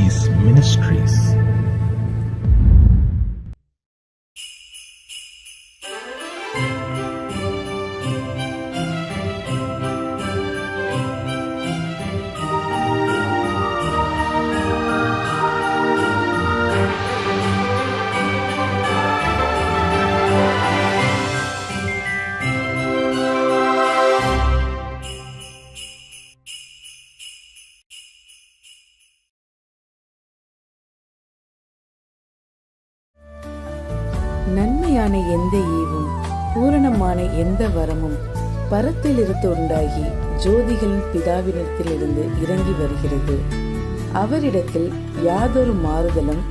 Seas Ministries. நன்மையான எந்த ஈவும் பூரணமான எந்த வரமும் பரத்திலிருந்து உண்டாகி ஜோதிகளின் பிதாவினிடத்திலிருந்து இறங்கி வருகிறது. அவரிடத்தில் யாதொரு மாறுதலும்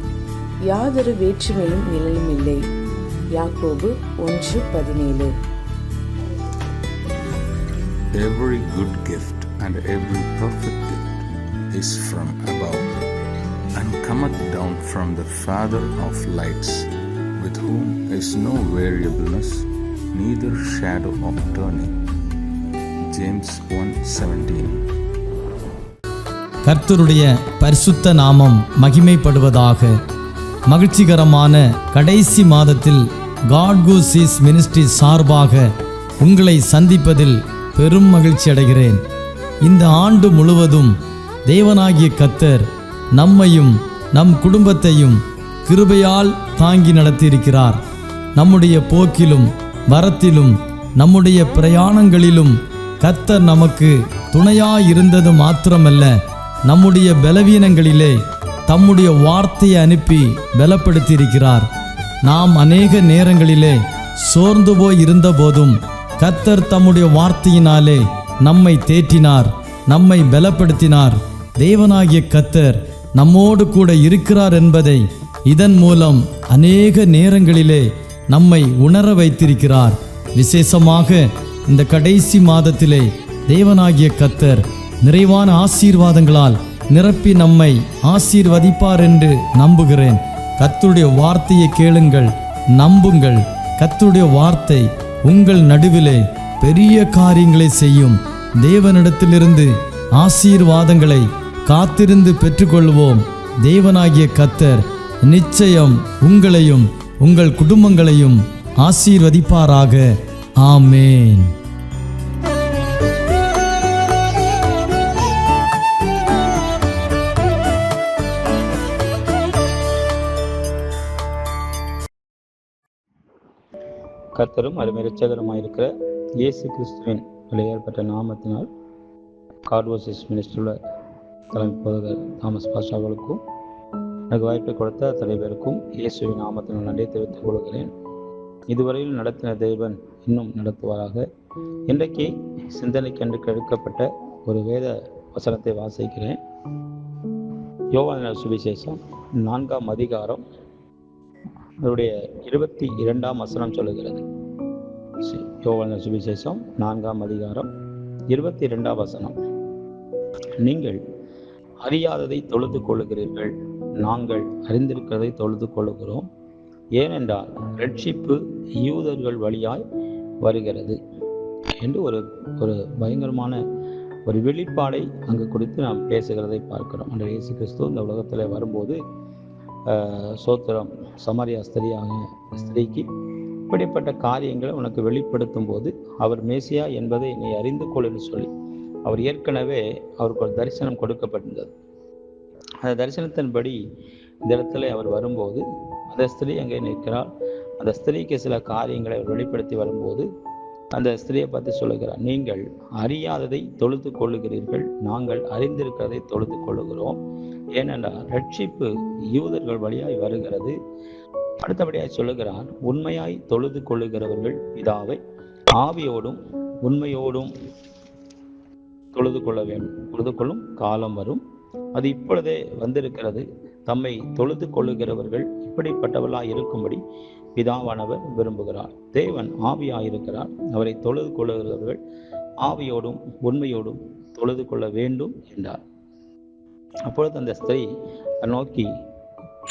யாதொரு வேற்றுமையும் நிழலும் இல்லை. யாக்கோபு 1:17. Every good gift and every perfect gift is from above and cometh down from the Father of lights, with whom is no variableness, neither shadow of turning. James 1:17. கர்த்தருடைய பரிசுத்த நாமம் மகிமைப்படுவதாக. மகிழ்ச்சிகரமான கடைசி மாதத்தில் God Goes Seas Ministry சார்பாக உங்களை சந்திப்பதில் பெரும் மகிழ்ச்சி அடைகிறேன். இந்த ஆண்டு முழுவதும் தேவனாகிய கர்த்தர் நம்மையும் நம் குடும்பத்தையும் கிருபையால் தாங்கி நடத்தியிருக்கிறார். நம்முடைய போக்கிலும் வரத்திலும் நம்முடைய பிரயாணங்களிலும் கர்த்தர் நமக்கு துணையாயிருந்தது மாத்திரமல்ல, நம்முடைய பலவீனங்களிலே தம்முடைய வார்த்தையை அனுப்பி பலப்படுத்தியிருக்கிறார். நாம் அநேக நேரங்களிலே சோர்ந்து போய் இருந்த போதும் கர்த்தர் தம்முடைய வார்த்தையினாலே நம்மை தேற்றினார், நம்மை பலப்படுத்தினார். தேவனாகிய கர்த்தர் நம்மோடு கூட இருக்கிறார் என்பதை இதன் மூலம் அநேக நேரங்களிலே நம்மை உணர வைத்திருக்கிறார். விசேஷமாக இந்த கடைசி மாதத்திலே தேவனாகிய கர்த்தர் நிறைவான ஆசீர்வாதங்களால் நிரப்பி நம்மை ஆசீர்வதிப்பார் என்று நம்புகிறேன். கர்த்தருடைய வார்த்தையை கேளுங்கள், நம்புங்கள். கர்த்தருடைய வார்த்தை உங்கள் நடுவிலே பெரிய காரியங்களை செய்யும். தேவனிடத்திலிருந்து ஆசீர்வாதங்களை காத்திருந்து பெற்றுக்கொள்வோம். தேவனாகிய கர்த்தர் நிச்சயம் உங்களையும் உங்கள் குடும்பங்களையும் ஆசீர்வதிப்பாராக. ஆமேன். கர்த்தரும் அருமை இரட்சகருமாயிருக்கிற இயேசு கிறிஸ்துவின் விலையேற்பட்ட நாமத்தினால் God Goes Seas மினிஸ்ட்ரியில் தலைமை போதகர் தாமஸ் பாஷா அவர்களுக்கும் எனக்கு வாய்ப்பை கொடுத்த தலைவருக்கும் இயேசுவின் நாமத்தினால் நன்றி தெரிவித்துக் கொள்கிறேன். இதுவரையில் நடத்தின தேவன் இன்னும் நடத்துவாராக. இன்றைக்கு சிந்தனைக்கென்று எடுக்கப்பட்ட ஒரு வேத வசனத்தை வாசிக்கிறேன். யோவான் சுவிசேஷம் 4ஆம் அதிகாரம் அவருடைய 22ஆம் வசனம் சொல்லுகிறது. யோவான் சுவிசேஷம் 4ஆம் அதிகாரம் 22ஆம் வசனம். நீங்கள் அறியாததை தொழுது கொள்ளுகிறீர்கள், நாங்கள் அறிந்திருக்கிறதை தொழுது கொள்ளுகிறோம். ஏனென்றால் ரட்சிப்பு யூதர்கள் வழியாய் வருகிறது என்று ஒரு பயங்கரமான ஒரு வெளிப்பாடை அங்கு குறித்து நாம் பேசுகிறதை பார்க்கிறோம். அன்று இயேசு கிறிஸ்து இந்த உலகத்தில் வரும்போது சோத்திரம் சமாரியா ஸ்திரீக்கு இப்படிப்பட்ட காரியங்களை உனக்கு வெளிப்படுத்தும் போது அவர் மேசியா என்பதை நீ அறிந்து கொள் என்று சொல்லி அவர் ஏற்கனவே அவருக்கு ஒரு தரிசனம் கொடுக்கப்பட்டிருந்தது. அந்த தரிசனத்தின்படி இந்த இடத்துல அவர் வரும்போது அந்த ஸ்திரீ அங்கே நிற்கிறார். அந்த ஸ்திரீக்கு சில காரியங்களை அவர் வெளிப்படுத்தி வரும்போது அந்த ஸ்திரீயை பார்த்து சொல்லுகிறார், நீங்கள் அறியாததை தொழுது கொள்ளுகிறீர்கள், நாங்கள் அறிந்திருக்கிறதை தொழுது கொள்ளுகிறோம். ஏனென்றால் ரட்சிப்பு யூதர்கள் வழியாய் வருகிறது. அடுத்தபடியாய் சொல்லுகிறார், உண்மையாய் தொழுது கொள்ளுகிறவர்கள் பிதாவை ஆவியோடும் உண்மையோடும் தொழுது கொள்ள வேண்டும். தொழுது கொள்ளும் காலம் வரும், அது இப்பொழுதே வந்திருக்கிறது. தம்மை தொழுது கொள்ளுகிறவர்கள் இப்படிப்பட்டவர்களாய் இருக்கும்படி பிதாவானவர் விரும்புகிறார். தேவன் ஆவியாயிருக்கிறார். அவரை தொழுது கொள்ளுகிறவர்கள் ஆவியோடும் உண்மையோடும் தொழுது கொள்ள வேண்டும் என்றார். அப்பொழுது அந்த ஸ்திரீ நோக்கி,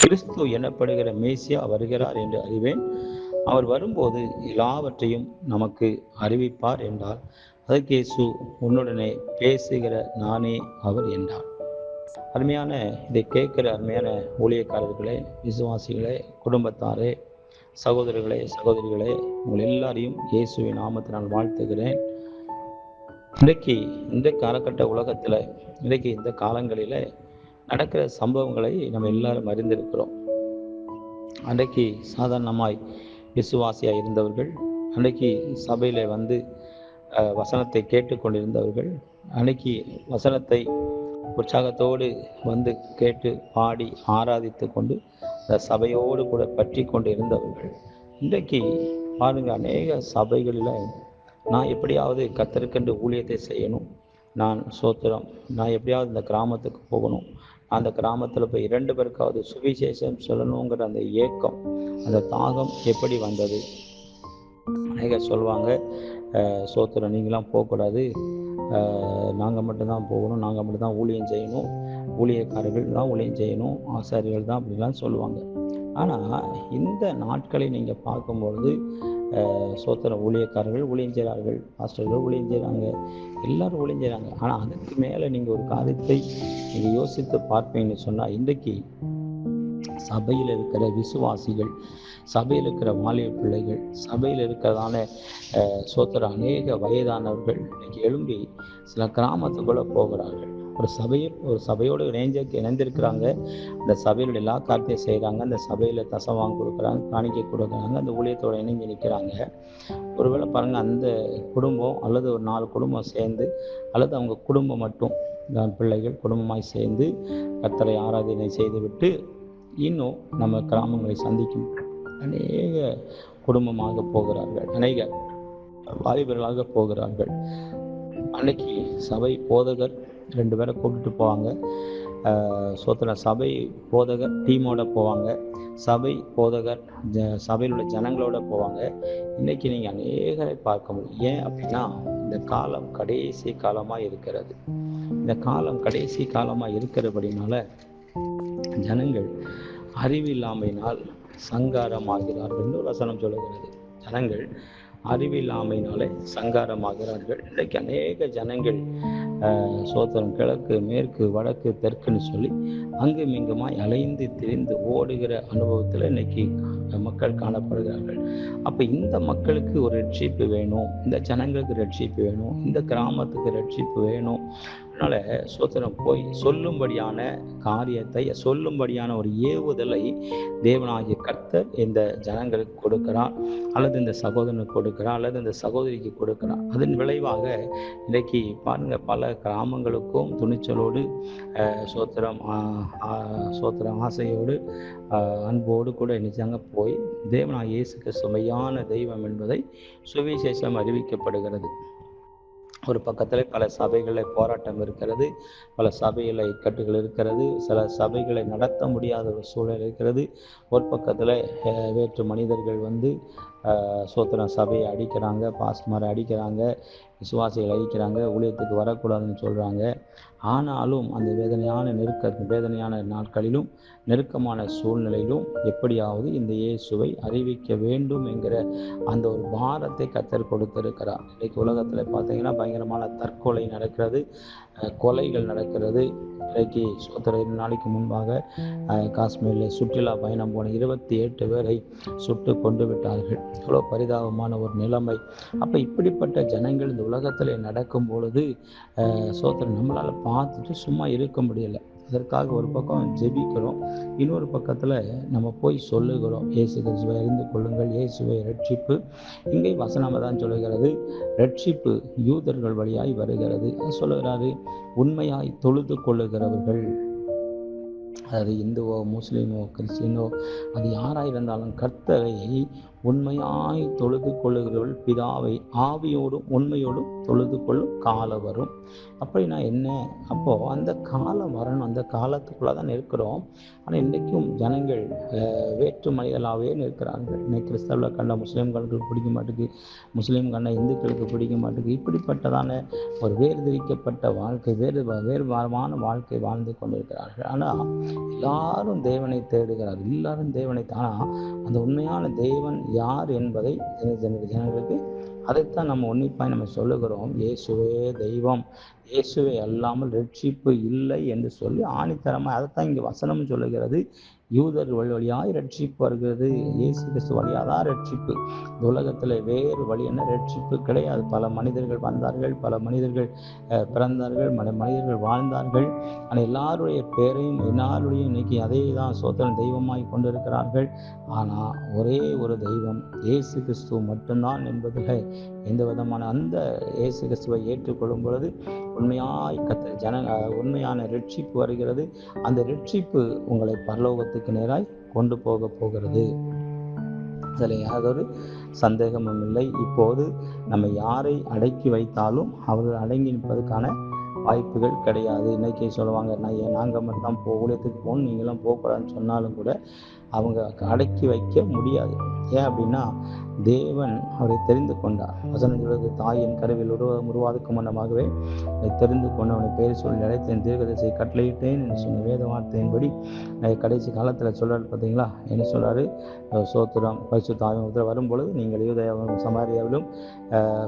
கிறிஸ்து எனப்படுகிற மேசியா வருகிறார் என்று அறிவேன். அவர் வரும்போது எல்லாவற்றையும் நமக்கு அறிவிப்பார் என்றார். அதற்கு இயேசு, உன்னுடனே பேசுகிற நானே அவர் என்றார். அருமையான இதை கேட்குற அருமையான ஊழியக்காரர்களே, விசுவாசிகளே, குடும்பத்தாரே, சகோதரர்களே, சகோதரிகளே, உங்கள் எல்லாரையும் இயேசுவின் நாமத்தினால் வாழ்த்துகிறேன். இன்றைக்கு இந்த காலகட்ட உலகத்தில், இன்றைக்கு இந்த காலங்களில் நடக்கிற சம்பவங்களை நம்ம எல்லாரும் அறிந்திருக்கிறோம். அன்றைக்கு சாதாரணமாய் விசுவாசியாக இருந்தவர்கள், அன்றைக்கு சபையில் வந்து வசனத்தை கேட்டுக்கொண்டிருந்தவர்கள், அன்னைக்கு வசனத்தை உற்சாகத்தோடு வந்து கேட்டு பாடி ஆராதித்து கொண்டு அந்த சபையோடு கூட பற்றி கொண்டு இருந்தவர்கள், இன்றைக்கு பாருங்க, அநேக சபைகளில் நான் எப்படியாவது கர்த்தருக்கென்று ஊழியத்தை செய்யணும், நான் சோத்திரம், நான் எப்படியாவது இந்த கிராமத்துக்கு போகணும், அந்த கிராமத்தில் போய் 2 பேருக்காவது சுவிசேஷம் சொல்லணுங்கிற அந்த ஏக்கம், அந்த தாகம் எப்படி வந்தது? அநேகர் சொல்லுவாங்க, சோத்திரம் நீங்களாம் போகக்கூடாது, நாங்கள் மட்டும்தான் போகணும், நாங்கள் மட்டும்தான் ஊழியம் செய்யணும், ஊழியக்காரர்கள் தான் ஊழியம் செய்யணும், ஆசாரியர்கள் தான் அப்படிலாம் சொல்லுவாங்க. ஆனால் இந்த நாட்களை நீங்கள் பார்க்கும்பொழுது சோத்திரம், ஊழியக்காரர்கள் ஊழியம் செய்கிறார்கள், பாஸ்டர்கள் ஊழியம் செய்கிறாங்க, எல்லாரும் ஊழியம் செய்கிறாங்க. ஆனால் அதுக்கு மேலே நீங்கள் ஒரு காரியத்தை நீங்கள் யோசித்து பார்ப்பீங்கன்னு சொன்னால், இன்றைக்கு சபையில் இருக்கிற விசுவாசிகள், சபையில் இருக்கிற வாலிப பிள்ளைகள், சபையில் இருக்கிறதான சோத்திரம் அநேக வயதானவர்கள் இன்னைக்கு எழும்பி சில கிராமத்துக்குள்ளே போகிறார்கள். ஒரு சபையோடு இணைந்திருக்கிறாங்க, அந்த சபையில் எல்லா காரியத்தையும் செய்கிறாங்க, அந்த சபையில் தசவாங்க கொடுக்குறாங்க, காணிக்கை கொடுக்குறாங்க, அந்த ஊழியத்தோடு இணைஞ்சு நிற்கிறாங்க. ஒருவேளை பாருங்கள், அந்த குடும்பம் அல்லது ஒரு 4 குடும்பம் சேர்ந்து, அல்லது அவங்க குடும்பம் மட்டும், பிள்ளைகள் குடும்பமாய் சேர்ந்து கர்த்தரை ஆராதனை செய்துவிட்டு இன்னும் நம்ம கிராமங்களை சந்திக்கும் அநேக குடும்பமாக போகிறார்கள், அநேக வாலிபர்களாக போகிறார்கள். அன்னைக்கு சபை போதகர் 2 பேரை கூப்பிட்டு போவாங்க, சோத்திர சபை போதகர் டீமோட போவாங்க, சபை போதகர் சபையில் உள்ள ஜனங்களோட போவாங்க. இன்னைக்கு நீங்கள் அநேகரை பார்க்க முடியும். ஏன் அப்படின்னா, இந்த காலம் கடைசி காலமாக இருக்கிறது. இந்த காலம் கடைசி காலமாக இருக்கிறபடினால ஜனங்கள் அறிவில்லாமையினால் சங்காரமாகிறார்கள் என்று வசனம் சொல்லுகிறது. ஜனங்கள் அறிவில்லாமையினாலே சங்காரமாகிறார்கள். இன்றைக்கு அநேக ஜனங்கள் சோத்திரம் கிழக்கு மேற்கு வடக்கு தெற்குன்னு சொல்லி அங்கும் இங்குமாய் அலைந்து திரிந்து ஓடுகிற அனுபவத்தில் இன்னைக்கு மக்கள் காணப்படுகிறார்கள். அப்போ இந்த மக்களுக்கு ஒரு ரட்சிப்பு வேணும், இந்த ஜனங்களுக்கு ரட்சிப்பு வேணும், இந்த கிராமத்துக்கு ரட்சிப்பு வேணும். அதனால் சோத்திரம் போய் சொல்லும்படியான காரியத்தை, சொல்லும்படியான ஒரு ஏவுதலை தேவனாகிய கர்த்தர் இந்த ஜனங்களுக்கு கொடுக்கிறார், அல்லது இந்த சகோதரனுக்கு கொடுக்கிறார், அல்லது இந்த சகோதரிக்கு கொடுக்கிறார். அதன் விளைவாக இன்றைக்கு பாருங்க, பல கிராமங்களுக்கும் துணிச்சலோடு சோத்திரம் ஆசையோடு அன்போடு கூட நிஜங்க போய் தேவனாகிய இயேசு கிறிஸ்து மெய்யான தெய்வம் என்பதை சுவிசேஷம் அறிவிக்கப்படுகிறது. ஒரு பக்கத்தில் பல சபைகளில் போராட்டம் இருக்கிறது, பல சபையில் இக்கட்டுகள் இருக்கிறது, சில சபைகளை நடத்த முடியாத ஒரு சூழல் இருக்கிறது. ஒரு பக்கத்தில் வேற்று மனிதர்கள் வந்து சோத்திரம் சபையை அடிக்கிறாங்க, பாஸ்மாரை அடிக்கிறாங்க, விசுவாசிகளை அடிக்கிறாங்க, ஊழியத்துக்கு வரக்கூடாதுன்னு சொல்கிறாங்க. ஆனாலும் அந்த வேதனையான நாட்களிலும் நெருக்கமான சூழ்நிலையிலும் எப்படியாவது இந்த இயேசுவை அறிவிக்க வேண்டும் என்கிற அந்த ஒரு பாரத்தை கர்த்தர் கொடுத்திருக்கிறார். இன்றைக்கு உலகத்தில் பார்த்தீங்கன்னா பயங்கரமான தற்கொலை நடக்கிறது, கொலைகள் நடக்கிறது. இன்றைக்கு சோத்திர 2 நாளைக்கு முன்பாக காஷ்மீரில் சுற்றுலா பயணம் போன 28 பேரை சுட்டு கொண்டு விட்டார்கள். எவ்வளோ பரிதாபமான ஒரு நிலைமை. அப்போ இப்படிப்பட்ட ஜனங்கள் இந்த உலகத்தில் நடக்கும் பொழுது சோத்திரம் நம்மளால் பார்த்துட்டு சும்மா இருக்க முடியலை. அதற்காக ஒரு பக்கம் ஜெபிக்கிறோம், இன்னொரு பக்கத்தில் நம்ம போய் சொல்லுகிறோம், இயேசு கிறிஸ்துவை அறிந்து கொள்ளுங்கள், இயேசுவை ரட்சிப்பு. இங்கே வசனம் தான் சொல்லுகிறது, ரட்சிப்பு யூதர்கள் வழியாய் வருகிறது. சொல்லுகிறாரு, உண்மையாய் தொழுது கொள்ளுகிறவர்கள், அதாவது இந்துவோ முஸ்லீமோ கிறிஸ்டினோ அது யாராக இருந்தாலும் கர்த்தரை உண்மையாய் தொழுது கொள்ளுகிறவர்கள் பிதாவை ஆவியோடும் உண்மையோடும் தொழுது கொள்ளும் காலம் வரும். அப்படின்னா என்ன? அப்போது அந்த காலம் வரணும், அந்த காலத்துக்குள்ளே தான் இருக்கிறோம். ஆனால் இன்றைக்கும் ஜனங்கள் வேற்று மனிதர்களாகவே இருக்கிறார்கள். இன்னைக்கு கிறிஸ்தவர்கள் கண்ட முஸ்லீம்களுக்கு பிடிக்க மாட்டேங்குது, முஸ்லீம் கண்ட இந்துக்களுக்கு பிடிக்க மாட்டேங்குது. இப்படிப்பட்டதான ஒரு வேறுதிரிக்கப்பட்ட வாழ்க்கை, வேறுபாரமான வாழ்க்கை வாழ்ந்து கொண்டிருக்கிறார்கள். ஆனால் எல்லாரும் தேவனை தேடுகிறார்கள், எல்லாரும் தேவனை. ஆனால் அந்த உண்மையான தேவன் யார் என்பதை ஜனங்களுக்கு அதைத்தான் நம்ம உன்னிப்பாய் நம்ம சொல்லுகிறோம். இயேசுவே தெய்வம், இயேசுவை அல்லாமல் ரட்சிப்பு இல்லை என்று சொல்லி ஆணித்தரமாக அதைத்தான் இங்கே வசனம் சொல்லுகிறது. யூதர் வழியாய் ரட்சிப்பு வருகிறது, இயேசு கிறிஸ்து வழியாக தான் ரட்சிப்பு. இந்த உலகத்தில் வேறு வழி என்ன ரட்சிப்பு கிடையாது. பல மனிதர்கள் வந்தார்கள், பல மனிதர்கள் பிறந்தார்கள், மனிதர்கள் வாழ்ந்தார்கள். ஆனால் எல்லாருடைய பேரையும் எல்லாருடைய இன்னைக்கு அதே தான் சோத்திரம் தெய்வமாய் கொண்டிருக்கிறார்கள். ஆனால் ஒரே ஒரு தெய்வம் இயேசு கிறிஸ்துவ மட்டும்தான் என்பதில் எந்த விதமான அந்த இயேசு கிறிஸ்துவை ஏற்றுக்கொள்ளும் பொழுது உண்மையாய் உண்மையான ரட்சிப்பு வருகிறது. அந்த ரட்சிப்பு உங்களை பரலோகத்துக்கு நேராய் கொண்டு போகிறது. அதில் யாதொரு சந்தேகமும் இல்லை. இப்போது நம்ம யாரை அடக்கி வைத்தாலும் அவர்கள் அடங்கி நிற்பதற்கான வாய்ப்புகள் கிடையாது. இன்னைக்கு சொல்லுவாங்க, நாங்கள் மட்டும் தான் ஊழியத்துக்கு போகணும், நீங்களாம் போகக்கூடாதுன்னு சொன்னாலும் கூட அவங்க அடக்கி வைக்க முடியாது. ஏன் அப்படின்னா தேவன் அவரை தெரிந்து கொண்டார். வசனம் சொல்வது, தாயின் கருவில் உருவாதுக்கு முன்னமாகவே தெரிந்து கொண்டு அவனை பேர் சொல்லி அழைத்தேன், தீர்க்கதரிசியை கட்டளையிட்டேன் என்று சொன்ன வேத வார்த்தையின்படி கடைசி காலத்தில் சொல்றாரு. பார்த்தீங்களா என்ன சொல்றாரு? சோத்திரம் பரிசுத்த ஆவியானவர் வரும்பொழுது நீங்கள் யூதேயாவிலும் சமாரியாவிலும்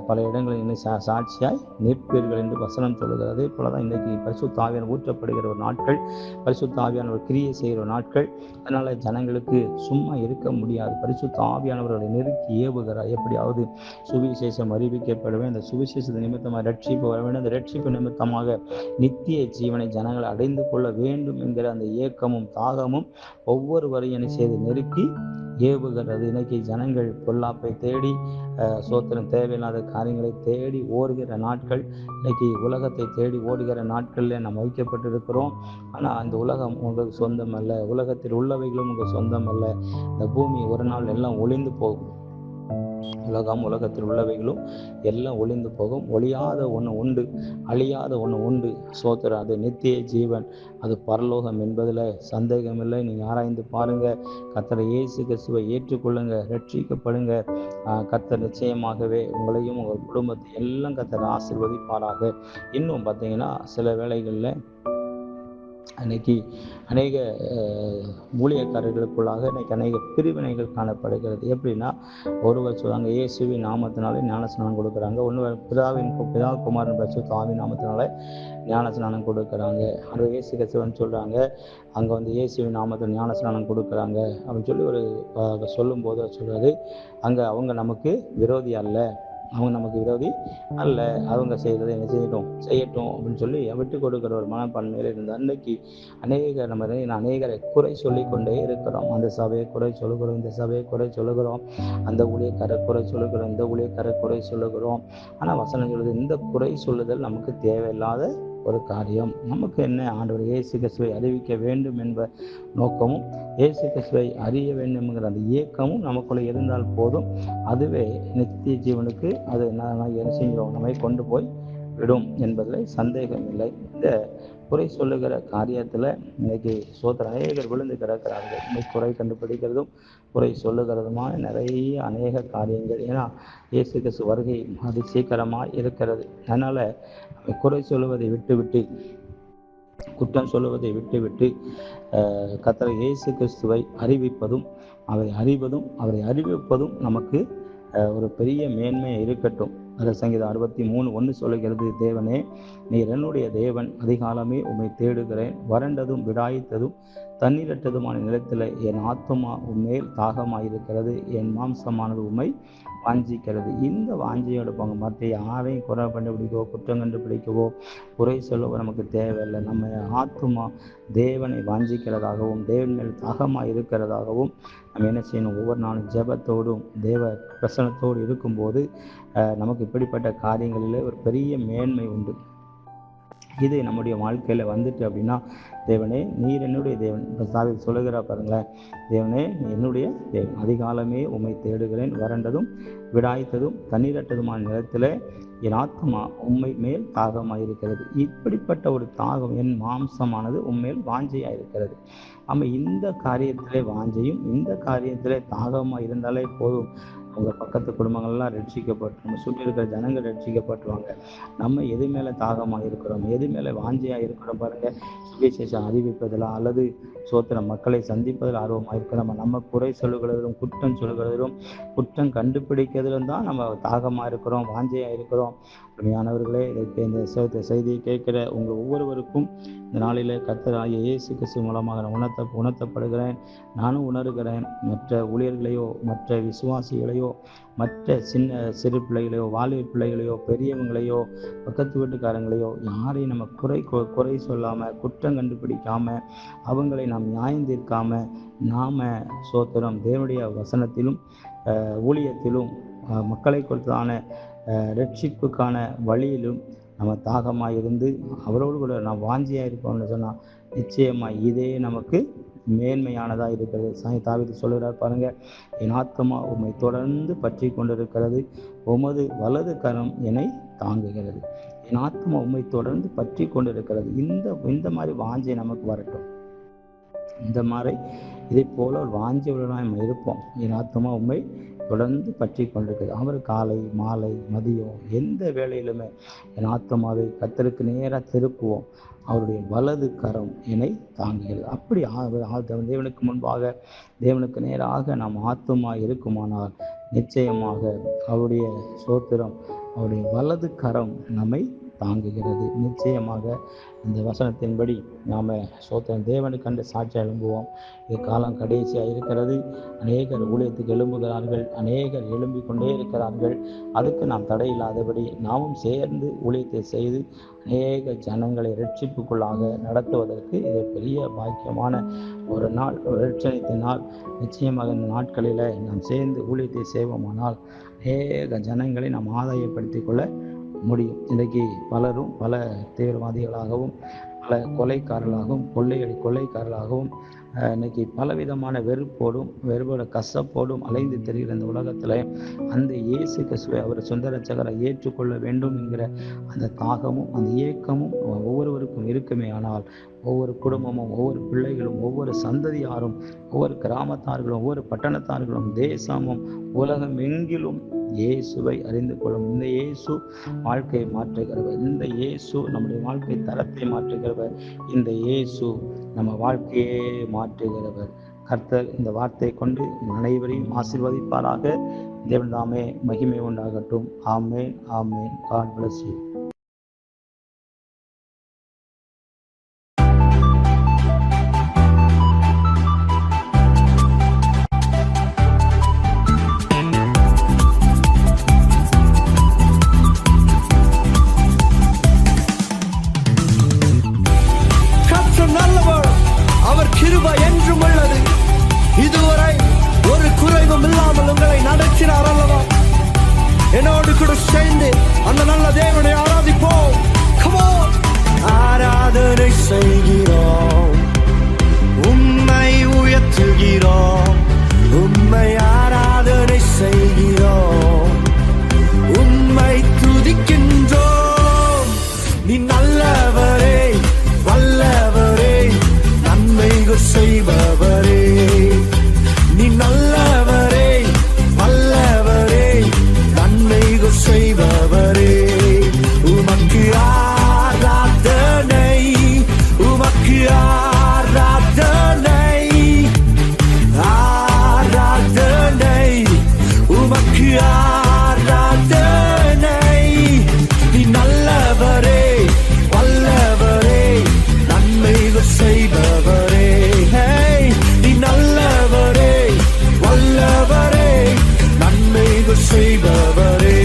பல இடங்களில் இன்னும் சாட்சியாய் நிற்பீர்கள் என்று வசனம் சொல்லுகிறது. அதே போலதான் இன்னைக்கு பரிசுத்த ஆவியானவர் ஊற்றப்படுகிற ஒரு நாட்கள், பரிசுத்த ஆவியானவர் கிரியை செய்கிற நாட்கள். அதனால ஜனங்களுக்கு சும்மா இருக்க முடியாது. பரிசுத்த ஆவியானவர்களை நெருக்கி ஏவுகிறார். எப்படியாவது சுவிசேஷம் அறிவிக்கப்படவே, அந்த சுவிசேஷ நிமித்தமாக ரட்சிப்பு வர வேண்டும், அந்த ரட்சிப்பு நிமித்தமாக நித்திய ஜீவனை ஜனங்களை அடைந்து கொள்ள வேண்டும் என்கிற அந்த ஏக்கமும் தாகமும் ஒவ்வொருவரையும் செய்து நெருக்கி ஏவுகிறது. இன்னைக்கு ஜனங்கள் பொல்லாப்பை தேடி சோத்திரம் தேவையில்லாத காரியங்களை தேடி ஓடுகிற நாட்கள், இன்னைக்கு உலகத்தை தேடி ஓடுகிற நாட்களில் நாம் வைக்கப்பட்டிருக்கிறோம். ஆனால் அந்த உலகம் உங்களுக்கு சொந்தம் அல்ல, உலகத்தில் உள்ளவைகளும் உங்களுக்கு சொந்தம் அல்ல. இந்த பூமி ஒரு நாள் எல்லாம் ஒளிந்து போகும். உலகத்தில் உள்ளவைகளும் எல்லாம் ஒளிந்து போகும். ஒளியாத ஒன்று உண்டு, அழியாத ஒன்று உண்டு. சோத்திரம், அது நித்திய ஜீவன், அது பரலோகம் என்பதில் சந்தேகமில்லை. நீங்கள் ஆராய்ந்து பாருங்க. கர்த்தர் இயேசு கிறிஸ்துவை ஏற்றுக்கொள்ளுங்க, ரட்சிக்கப்படுங்க. கர்த்தர் நிச்சயமாகவே உங்களையும் உங்கள் குடும்பத்தை எல்லாம் கர்த்தர் ஆசீர்வதிப்பாராக. இன்னும் பார்த்தீங்கன்னா சில வேளைகளில் அன்னைக்கு அநேக ஊழியக்காரர்களுக்குள்ளாக இன்னைக்கு அநேக பிரிவினைகள் காணப்படுகிறது. எப்படின்னா ஒருவர் சொல்லுவாங்க இயேசுவின் நாமத்தினாலே ஞானஸ்நானம் கொடுக்குறாங்க, ஒன்று பிதா குமாரன் பரிசுத்த ஆவியின் நாமத்தினால ஞானஸ்நானம் கொடுக்குறாங்க. அது இயேசு கிறிஸ்துவன்னு சொல்கிறாங்க, அங்கே இயேசுவின் நாமத்தில் ஞானஸ்நானம் கொடுக்குறாங்க அப்படின்னு சொல்லி ஒரு சொல்லும்போது சொல்கிறது, அங்கே அவங்க நமக்கு விரோதி அல்ல, அவங்க நமக்கு விரோதி அல்ல, அவங்க செய்கிறத என்ன செய்யட்டும் அப்படின்னு சொல்லி விட்டு கொடுக்குற ஒரு மனப்பான்மையில் இருந்த அன்னைக்கு அநேகரை குறை சொல்லி கொண்டே இருக்கிறோம். அந்த சபையை குறை சொல்லுகிறோம், இந்த சபையை குறை சொல்லுகிறோம், அந்த ஊழியக்காரை குறை சொல்லுகிறோம், இந்த ஊழியக்காரை குறை சொல்லுகிறோம். ஆனால் வசனம் சொல்லுது, இந்த குறை சொல்லுதல் நமக்கு தேவையில்லாத ஒரு காரியம். நமக்கு என்ன, ஆண்டவர் இயேசு கிறிஸ்துவை அறிவிக்க வேண்டும் என்ற நோக்கமும் இயேசு கிறிஸ்துவை அறிய வேண்டும் என்கிற அந்த இயக்கமும் நமக்குள்ளே இருந்தால் போதும். அதுவே நித்திய ஜீவனுக்கு அது என்ன செய்கிறோம், நம்மை கொண்டு போய் விடும் என்பதில் சந்தேகம் இல்லை. இந்த குறை சொல்லுகிற காரியத்தில் இன்னைக்கு அநேகர் விழுந்து கிடக்கிறார்கள். இன்னைக்கு குறை கண்டுபிடிக்கிறதும் குறை சொல்லுகிறதுமான நிறைய அநேக காரியங்கள். ஏன்னா இயேசு கிறிஸ்து வருகை அது சீக்கிரமாக இருக்கிறது. அதனால் குறை சொல்லுவதை விட்டுவிட்டு, குற்றம் சொல்லுவதை விட்டுவிட்டு கர்த்தர் இயேசு கிறிஸ்துவை அறிவிப்பதும் அவரை அறிவதும் அவரை அறிவிப்பதும் நமக்கு ஒரு பெரிய மேன்மையை இருக்கட்டும். அது சங்கீதம் 63:1 சொல்லுகிறது, தேவனே நீர் என்னுடைய தேவன், அதிகாலமே உம்மை தேடுகிறேன், வறண்டதும் விடாய்த்ததும் தண்ணீரற்றதுமான நிலத்தில் என் ஆத்துமா உண்மையில் தாகமாயிருக்கிறது, என் மாம்சமானது உண்மை வாஞ்சிக்கிறது. இந்த வாஞ்சியோட போங்க, மற்ற யாரையும் குறை கண்டுபிடிக்கவோ குற்றம் கண்டுபிடிக்கவோ குறை சொல்லவோ நமக்கு தேவையில்லை. நம்ம ஆத்துமா தேவனை வாஞ்சிக்கிறதாகவும் தேவன் மேல் தாகமாக இருக்கிறதாகவும் நம்ம என்ன செய்யணும், ஒவ்வொரு நாளும் ஜெபத்தோடும் தேவ பிரசனத்தோடு இருக்கும்போது நமக்கு இப்படிப்பட்ட காரியங்களில் ஒரு பெரிய மேன்மை உண்டு. இது நம்முடைய வாழ்க்கையில் வந்துட்டு அப்படின்னா, தேவனே நீர் என்னுடைய தேவன், இப்போ தாவீது சொல்லுகிறா பாருங்களேன், தேவனே என்னுடைய தேவன், அதிகாலமே உம்மை தேடுகிறேன், வறண்டதும் விடாய்த்ததும் தண்ணீரற்றதுமான நிலத்தில் என் ஆத்மா உண்மை மேல் தாகமாயிருக்கிறது. இப்படிப்பட்ட ஒரு தாகம், என் மாம்சமானது உண்மையில் வாஞ்சையாயிருக்கிறது. நம்ம இந்த காரியத்திலே வாஞ்சையும் இந்த காரியத்திலே தாகமாக இருந்தாலே போதும். உங்கள் பக்கத்து குடும்பங்கள்லாம் ரட்சிக்கப்பட்டு, நம்ம சுற்றி இருக்கிற ஜனங்கள் ரட்சிக்கப்பட்டுருவாங்க. நம்ம எது மேலே தாகமாக இருக்கிறோம், எது மேலே வாஞ்சையாக இருக்கிறோம் பாருங்கள். சுவிசேஷம் அறிவிப்பதில் அல்லது மக்களை சந்திப்பதில் ஆர்வமாக இருக்கிறோம். நம்ம குறை சொல்லுகிறதிலும் குற்றம் சொல்லுகிறதிலும் குற்றம் கண்டுபிடிக்கிறதிலும் தான் நம்ம தாகமாக இருக்கிறோம், வாஞ்சையாக இருக்கிறோம். அருமையானவர்களே, இந்த செய்தியை கேட்கிற உங்கள் ஒவ்வொருவருக்கும் இந்த நாளில் கர்த்தராகிய இயேசு கிறிஸ்து மூலமாக நான் உணர்த்தப்படுகிறேன். நானும் உணர்கிறேன். மற்ற ஊழியர்களையோ, மற்ற விசுவாசிகளையோ, மற்ற சிறு பிள்ளைகளையோ, வாலிப பிள்ளைகளையோ, பெரியவங்களையோ, பக்கத்து வீட்டுக்காரங்களையோ யாரையும் நம்ம குறை சொல்லாமல், குற்றம் கண்டுபிடிக்காமல், அவங்களை நாம் நியாயம் தீர்க்காமல், நாம் தேவனுடைய வசனத்திலும் ஊழியத்திலும் மக்களை கொடுத்தான ரட்சிப்புக்கான வழியிலும் நம்ம தாகமாக இருந்து அவரோடு கூட நாம் வாஞ்சியாக இருப்போம்னு சொன்னால் நிச்சயமாக இதே நமக்கு மேன்மையானதாக இருக்கிறது. தாவீது சொல்லுகிறார் பாருங்க, என் ஆத்துமா உம்மை தொடர்ந்து பற்றி கொண்டிருக்கிறது, உமது வலது கரம் என்னை தாங்குகிறது. என் ஆத்துமா உம்மை தொடர்ந்து பற்றி கொண்டிருக்கிறது. இந்த மாதிரி வாஞ்சை நமக்கு வரட்டும். இந்த மாதிரி இதை போல ஒரு வாஞ்சியுடன் நம்ம இருப்போம். என் ஆத்துமா உம்மை தொடர்ந்து பற்றி கொண்டிருக்கிறது. அவர் காலை மாலை மதியம் எந்த வேளையிலுமே என் ஆத்துமாவை கர்த்தருக்கு நேராக திருப்புவோம். அவருடைய வலது கரம் என்னை தாங்குகிறது. அப்படி தேவனுக்கு முன்பாக தேவனுக்கு நேராக நாம் ஆத்துமா இருக்குமானால் நிச்சயமாக அவருடைய அவருடைய வலது கரம் நம்மை தாங்குகிறது. நிச்சயமாக இந்த வசனத்தின்படி நாம் தேவனுக்கு கண்டு சாட்சி எழும்புவோம். இது காலம் கடைசியாக இருக்கிறது. அநேகர் ஊழியத்துக்கு எழும்புகிறார்கள், அநேகர் எழும்பிக் கொண்டே இருக்கிறார்கள். அதுக்கு நாம் தடையில்லாதபடி நாமும் சேர்ந்து ஊழியத்தை செய்து அநேக ஜனங்களை ரட்சிப்புக்குள்ளாக நடத்துவதற்கு இது பெரிய பாக்கியமான ஒரு நாள், ஒரு ரட்சணித்த நாள். நிச்சயமாக இந்த நாட்களில் நாம் சேர்ந்து ஊழியத்தை செய்வோமானால் அநேக ஜனங்களை நாம் ஆதாயப்படுத்திக் கொள்ள முடியும். இன்றைக்கு பலரும் பல தீவிரவாதிகளாகவும், பல கொலைக்காரர்களாகவும், கொள்ளைக்காரர்களாகவும் இன்னைக்கு பலவிதமான வெறுப்போட கசப்போடும் அலைந்து தெரிகிற இந்த உலகத்தில் அந்த இயேசு கிறிஸ்துவை அவர் சொந்த ரட்சகரை ஏற்றுக்கொள்ள வேண்டும் என்கிற அந்த தாகமும் அந்த ஏக்கமும் ஒவ்வொருவருக்கும் இருக்குமே. ஆனால் ஒவ்வொரு குடும்பமும், ஒவ்வொரு பிள்ளைகளும், ஒவ்வொரு சந்ததியாரும், ஒவ்வொரு கிராமத்தார்களும், ஒவ்வொரு பட்டணத்தார்களும், தேசமும் உலகம் எங்கிலும் இயேசுவை அறிந்து கொள்ளும். இந்த இயேசு வாழ்க்கையை மாற்றுகிறவர். இந்த இயேசு நம்முடைய வாழ்க்கை தரத்தை மாற்றுகிறவர். இந்த இயேசு நம்ம வாழ்க்கையே மாற்றுகிறவர். கர்த்தர் இந்த வார்த்தை கொண்டு அனைவரையும் ஆசீர்வதிப்பாராக. தேவன் தாமே மகிமை உண்டாகட்டும். ஆமென், ஆமென். God bless you. இதுவரை ஒரு குறைவும் இல்லாமல் உங்களை நடத்தினார் அல்லவா? என்னோடு கூட சேர்ந்து அந்த நல்ல தேவனை ஆராதிப்போம். ஆராதனை செய்கிறோம், உம்மை உயர்த்துகிறோம், உம்மை ஆராதனை செய்கிறோம், உம்மை துதிக்கின்றோம். நீ நல்லவரே, வல்லவரே, நன்மைகள் செய்பவரே. நீ நல்லவரே, வல்லவரே, நன்மைகள் செய்பவரே. உமக்கு ஆராதனை, உமக்கு ஆராதனை, ஆராதனை, உமக்கு ஆராதனை. நீ நல்லவரே, வல்லவரே, நன்மைகள் செய்பவரே. நீ நல்லவரே, வல்லவரே, நன்மைகள் செய்பவரே.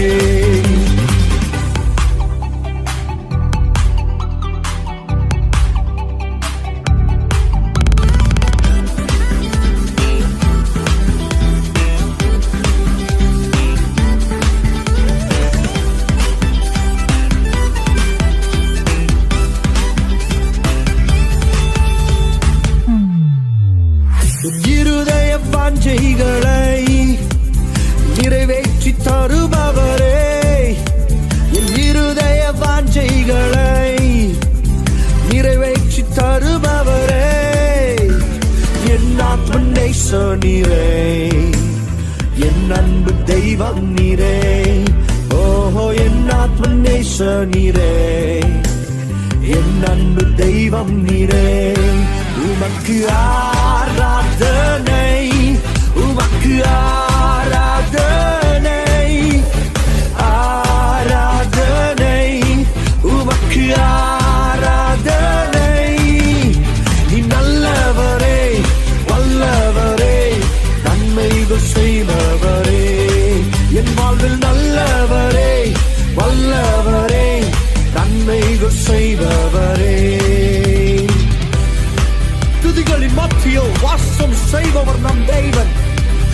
இருதய வாஞ்சைகளை நிறைவேற்றி தருபவரே, என் இருதய வாஞ்சைகளை நிறைவேற்றி தருபவரே. என் ஆத்ம நேசனீரே, என் அன்பு தெய்வம் நீரே, ஓஹோ என் ஆத்ம நேச நீரே, என் அன்பு தெய்வம் நீரே. உமக்கு ஆராதனை, உமக்கு ஆராதனை, ஆராதனை, உமக்கு ஆராதனை. நீ நல்லவரே, வல்லவரே, நன்மைகள் செய்பவரே, என் வாழ்வில் நல்லவரே, வல்லவரே, நன்மைகள் செய்பவரே. துதிகளின் மத்தியில் வாசம் செய்பவர் நம் தேவன்.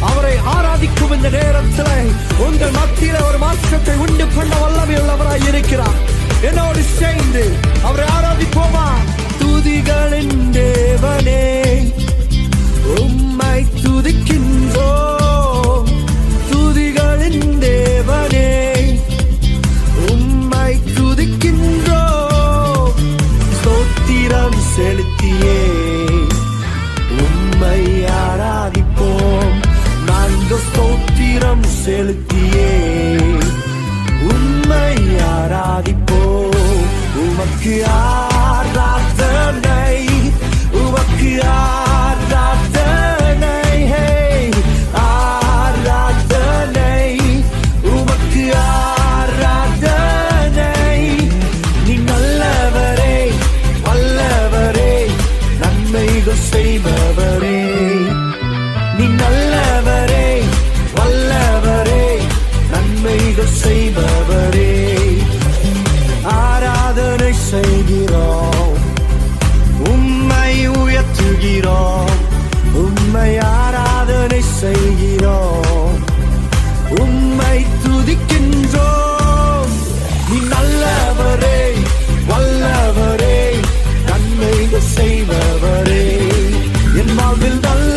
அவரை ஆராதிக்கும் இந்த நேரத்தில் உங்கள் மத்தியில் ஒரு மாற்றத்தை உண்டு பண்ண வல்லமையுள்ளவராய் இருக்கிறார். என்னோடு சேர்ந்து அவரை ஆராதிப்போமா? துதிகளின் தேவனே, உம்மை துதிக்கின்றோம். துதிகளின் தேவனே, உம்மை துதிக்கின்றோம். ஸ்தோத்திரம் செலுத்தியே உம்மை ஆராதிப்போம். நாங்கள் ஸ்தோத்திரம் செலுத்தியே உம்மை ஆராதிப்போம். உமக்கு ஆராதனை, உமக்கு ஆராதனை, ஆராதனை, உமக்கு ஆராதனை. நீ நல்லவரே, வல்லவரே, நன்மைகள் செய்பவரே. நீ நல்லவரே, வல்லவரே, நன்மைகள் செய்பவரே. ஆராதனை செய்கிறோம், உம்மை உயர்த்துகிறோம். உம்மை ஆராதனை செய்கிறோம், உம்மை துதிக்கின்றோம். நீ நல்லவரே, வல்லவரே, நன்மைகள் செய்பவரே, என் வாழ்வில் நல்ல